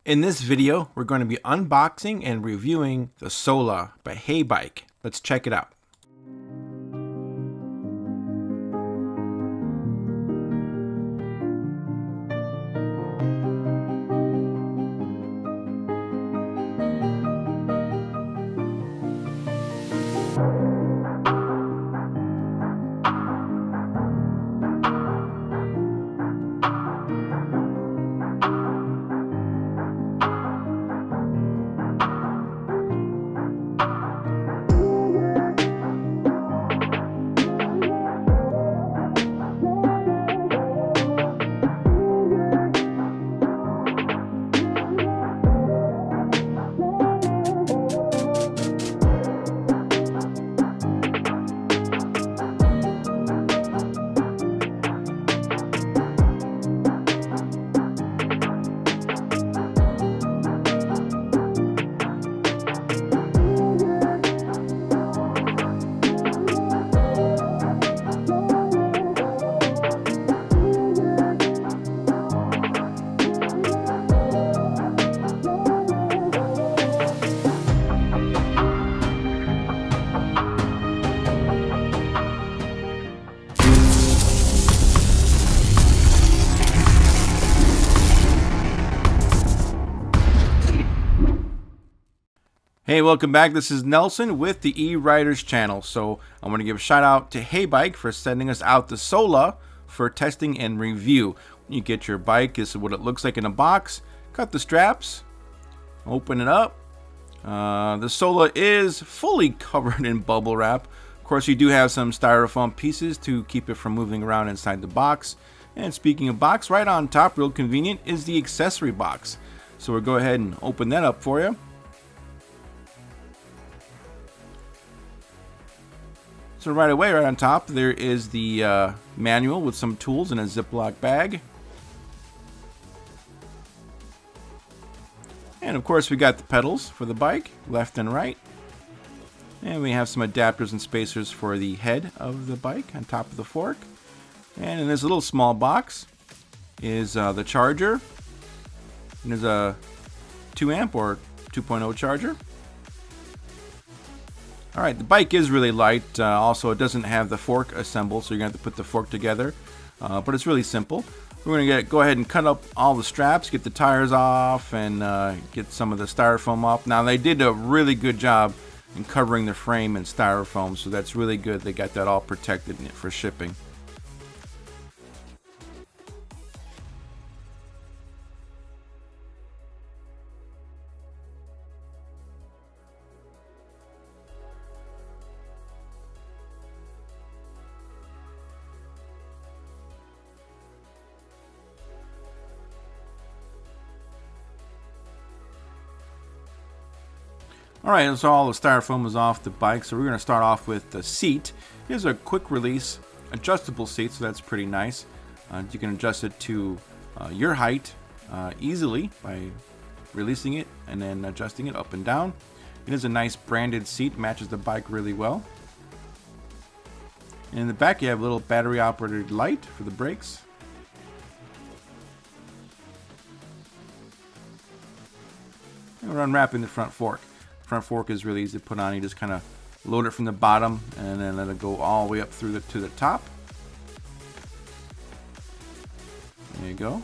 In this video, we're going to be unboxing and reviewing the Sola by Heybike. Let's check it out. Hey, welcome back. This is Nelson with the E-RYDERS channel. So I want to give a shout out to Heybike for sending us out the Sola for testing and review. When you get your bike, this is what it looks like in a box. Cut the straps, open it up. The Sola is fully covered in bubble wrap. Of course, you do have some styrofoam pieces to keep it from moving around inside the box. And speaking of box, right on top, real convenient, is the accessory box. So we'll go ahead and open that up for you. So right away, right on top, there is the manual with some tools in a Ziploc bag. And of course, we got the pedals for the bike, left and right. And we have some adapters and spacers for the head of the bike on top of the fork. And in this little small box is the charger. And there's a 2 amp or 2.0 charger. Alright, the bike is really light. Also, it doesn't have the fork assembled, so you're going to have to put the fork together. But it's really simple. We're going to go ahead and cut up all the straps, get the tires off, and get some of the styrofoam off. Now, they did a really good job in covering the frame in styrofoam, so that's really good. They got that all protected for shipping. Alright, so all the styrofoam is off the bike, so we're going to start off with the seat. Here's a quick release adjustable seat, so that's pretty nice. You can adjust it to your height easily by releasing it and then adjusting it up and down. It is a nice branded seat, matches the bike really well. And in the back you have a little battery operated light for the brakes. And we're unwrapping the front fork. Front fork is really easy to put on. You just kind of load it from the bottom and then let it go all the way up through to the top. There you go.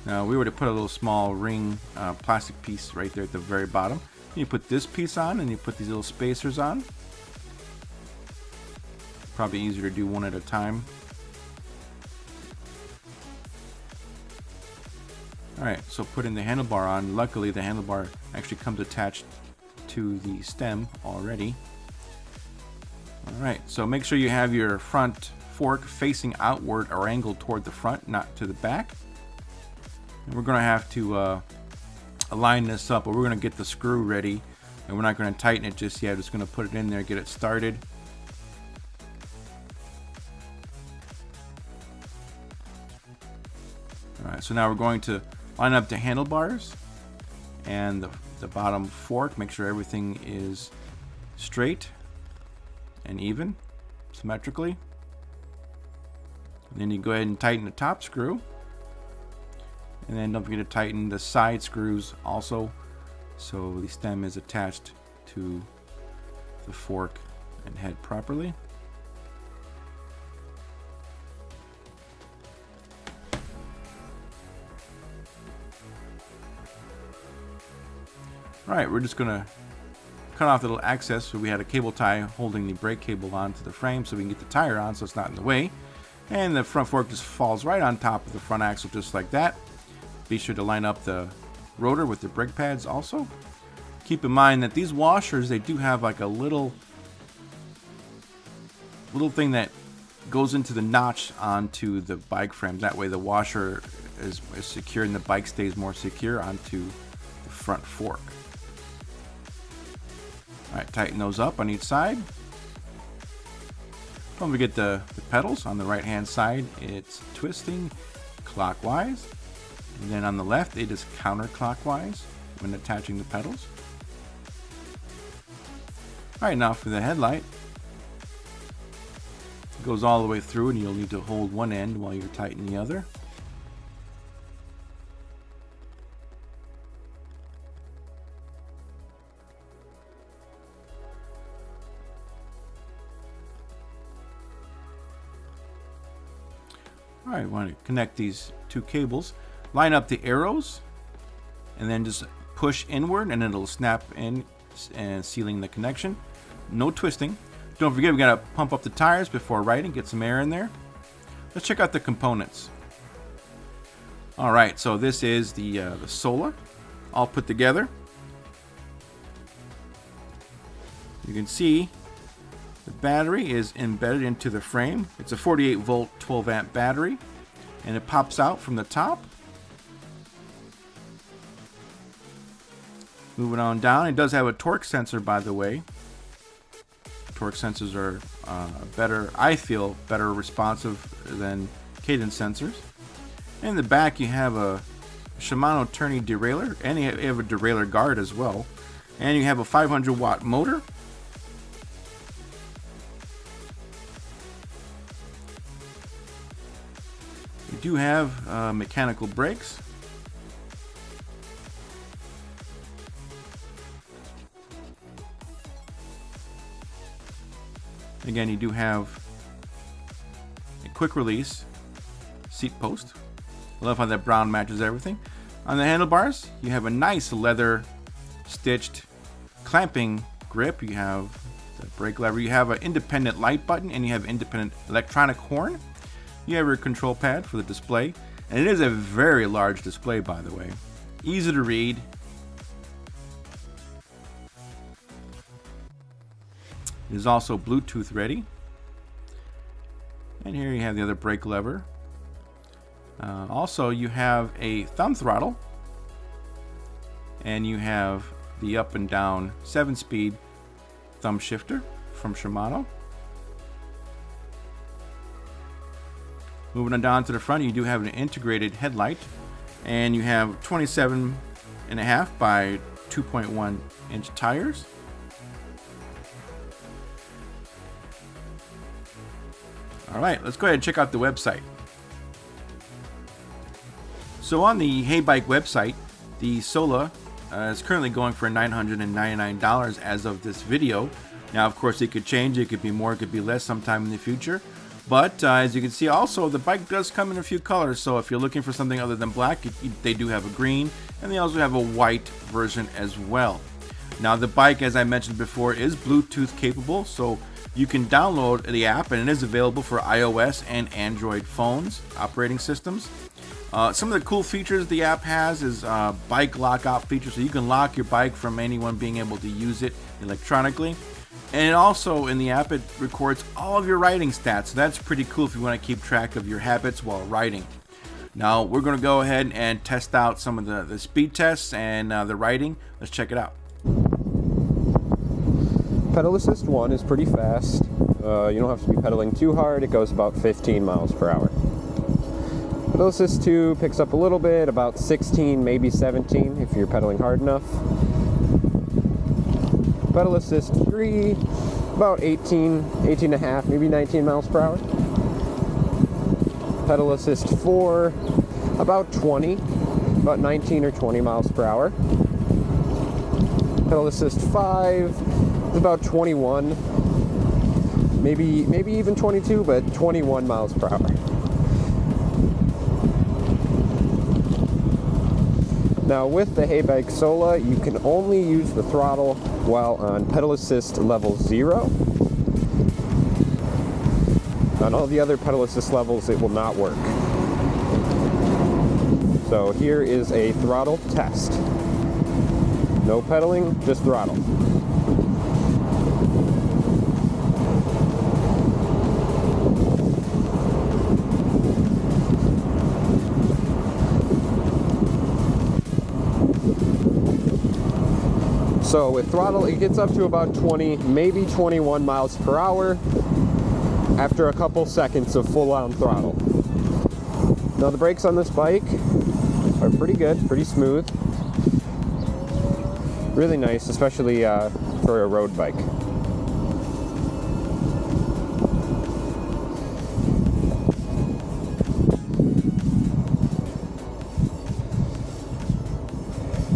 Now we were to put a little small ring plastic piece right there at the very bottom. You put this piece on and you put these little spacers on. Probably easier to do one at a time. Alright, so putting the handlebar on, luckily the handlebar actually comes attached to the stem already. Alright, so make sure you have your front fork facing outward or angled toward the front, not to the back. And we're going to have to align this up, but we're going to get the screw ready. And we're not going to tighten it just yet, just going to put it in there, get it started. Alright, so now we're going to line up the handlebars and the bottom fork. Make sure everything is straight and even, symmetrically. And then you go ahead and tighten the top screw. And then don't forget to tighten the side screws also, so the stem is attached to the fork and head properly. Alright, we're just going to cut off the little access. So we had a cable tie holding the brake cable onto the frame so we can get the tire on so it's not in the way. And the front fork just falls right on top of the front axle just like that. Be sure to line up the rotor with the brake pads also. Keep in mind that these washers, they do have like a little thing that goes into the notch onto the bike frame. That way the washer is secure and the bike stays more secure onto the front fork. Alright, tighten those up on each side. Don't forget the pedals. On the right hand side, it's twisting clockwise. And then on the left, it is counterclockwise when attaching the pedals. Alright, now for the headlight. It goes all the way through and you'll need to hold one end while you're tightening the other. Alright, want to connect these two cables. Line up the arrows and then just push inward and it'll snap in and sealing the connection. No twisting. Don't forget we got to pump up the tires before riding, get some air in there. Let's check out the components. Alright, so this is the Sola all put together. You can see the battery is embedded into the frame. It's a 48 volt 12 amp battery and it pops out from the top. Moving on down, it does have a torque sensor, by the way. Torque sensors are better, I feel, better responsive than cadence sensors. In the back you have a Shimano turning derailleur and you have a derailleur guard as well. And you have a 500 watt motor. You do have mechanical brakes. Again, you do have a quick release seat post. I love how that brown matches everything. On the handlebars, you have a nice leather stitched clamping grip. You have the brake lever. You have an independent light button and you have independent electronic horn. You have your control pad for the display. And it is a very large display, by the way. Easy to read. It is also Bluetooth ready. And here you have the other brake lever. Also, you have a thumb throttle. And you have the up and down 7-speed thumb shifter from Shimano. Moving on down to the front, you do have an integrated headlight. And you have 27.5 by 2.1 inch tires. Alright, let's go ahead and check out the website. So on the Heybike website, the Sola is currently going for $999 as of this video. Now, of course, it could change. It could be more, it could be less sometime in the future. But as you can see, also, the bike does come in a few colors. So if you're looking for something other than black, they do have a green. And they also have a white version as well. Now, the bike, as I mentioned before, is Bluetooth capable. So you can download the app, and it is available for iOS and Android phones, operating systems. Some of the cool features the app has is bike lockout feature, so you can lock your bike from anyone being able to use it electronically. And also in the app, it records all of your riding stats, so that's pretty cool if you want to keep track of your habits while riding. Now, we're going to go ahead and test out some of the speed tests and the riding. Let's check it out. Pedal Assist 1 is pretty fast. You don't have to be pedaling too hard. It goes about 15 miles per hour. Pedal Assist 2 picks up a little bit, about 16, maybe 17 if you're pedaling hard enough. Pedal Assist 3, about 18 and a half, maybe 19 miles per hour. Pedal Assist 4, about 20, about 19 or 20 miles per hour. Pedal assist 5 is about 21, maybe even 22, but 21 miles per hour. Now with the Heybike Sola, you can only use the throttle while on pedal assist level 0. On all the other pedal assist levels, it will not work. So here is a throttle test. No pedaling, just throttle. So with throttle, it gets up to about 20, maybe 21 miles per hour after a couple seconds of full-on throttle. Now the brakes on this bike are pretty good, pretty smooth. Really nice, especially for a road bike.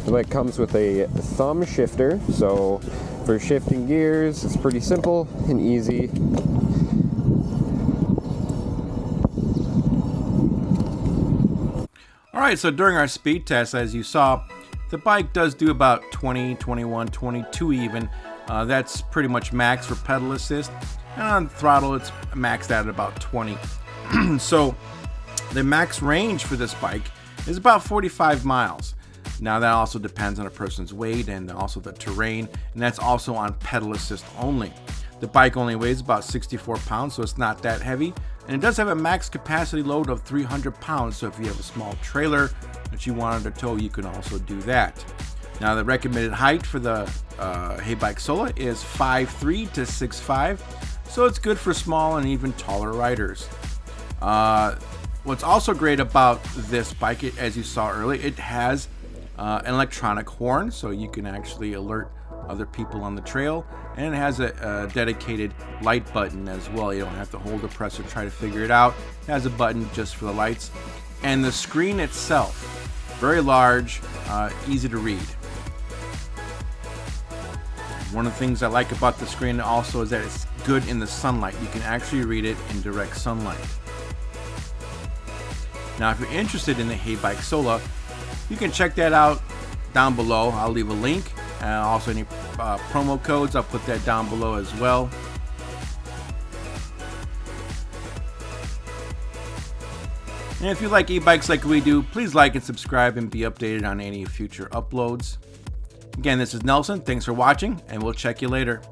The bike comes with a thumb shifter, so for shifting gears, it's pretty simple and easy. Alright, so during our speed test, as you saw, the bike does do about 20, 21, 22 even. That's pretty much max for pedal assist. And on throttle, it's maxed out at about 20. So the max range for this bike is about 45 miles. Now that also depends on a person's weight and also the terrain, and that's also on pedal assist only. The bike only weighs about 64 pounds, so it's not that heavy. And it does have a max capacity load of 300 pounds, so if you have a small trailer that you wanted to tow, you can also do that. Now the recommended height for the Heybike Sola is 5'3" to 6'5", so it's good for small and even taller riders. What's also great about this bike, as you saw earlier, it has an electronic horn, so you can actually alert other people on the trail, and it has a dedicated light button as well. You don't have to hold the press or try to figure it out. It has a button just for the lights, and the screen itself, very large, easy to read. One of the things I like about the screen also is that it's good in the sunlight. You can actually read it in direct sunlight. Now if you're interested in the Heybike Sola, you can check that out down below. I'll leave a link, and also any promo codes, I'll put that down below as well. And if you like e-bikes like we do, please like and subscribe and be updated on any future uploads. Again, this is Nelson. Thanks for watching, and we'll check you later.